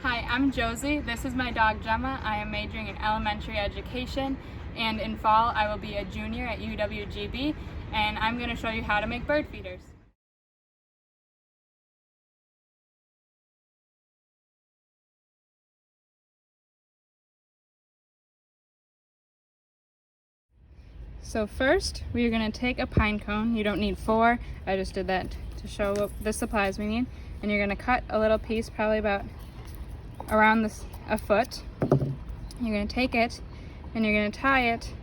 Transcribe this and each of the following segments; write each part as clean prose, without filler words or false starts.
Hi, I'm Josie. This is my dog Gemma. I am majoring in elementary education, and in fall I will be a junior at UWGB, and I'm going to show you how to make bird feeders. So first, we are going to take a pine cone. You don't need 4. I just did that to show what the supplies we need. And you're going to cut a little piece, probably about around a foot. You're going to take it and you're going to tie it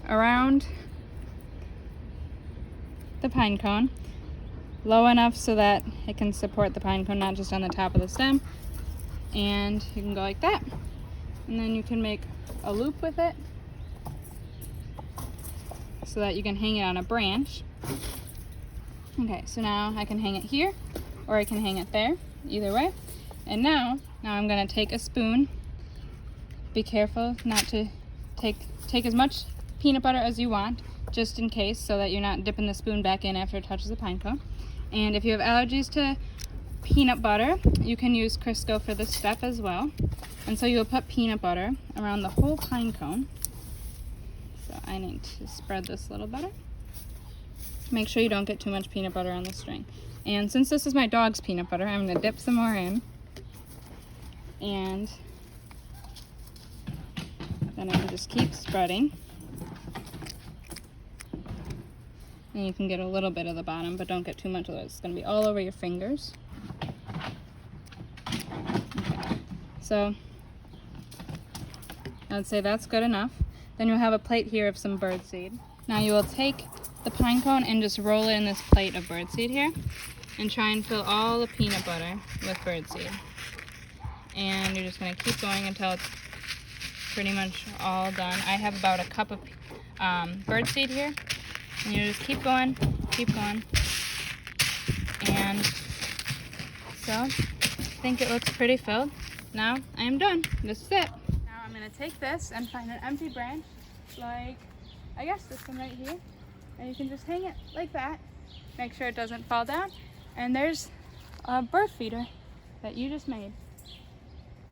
around the pine cone, low enough so that it can support the pine cone, not just on the top of the stem. And you can go like that. And then you can make a loop with it so that you can hang it on a branch. Okay, so now I can hang it here or I can hang it there, either way. And now I'm gonna take a spoon. Be careful not to take as much peanut butter as you want, just in case, so that you're not dipping the spoon back in after it touches the pine cone. And if you have allergies to peanut butter, you can use Crisco for this step as well. And so you'll put peanut butter around the whole pine cone. So I need to spread this a little better. Make sure you don't get too much peanut butter on the string. And since this is my dog's peanut butter, I'm going to dip some more in. And then I can just keep spreading. And you can get a little bit of the bottom, but don't get too much of it. It's going to be all over your fingers. Okay. So I'd say that's good enough. Then you'll have a plate here of some birdseed. Now you will take the pine cone and just roll it in this plate of birdseed here and try and fill all the peanut butter with birdseed. And you're just going to keep going until it's pretty much all done. I have about a cup of birdseed here. And you just keep going, keep going. And so I think it looks pretty filled. Now I am done. This is it. Now I'm going to take this and find an empty branch, like I guess this one right here. And you can just hang it like that. Make sure it doesn't fall down. And there's a bird feeder that you just made.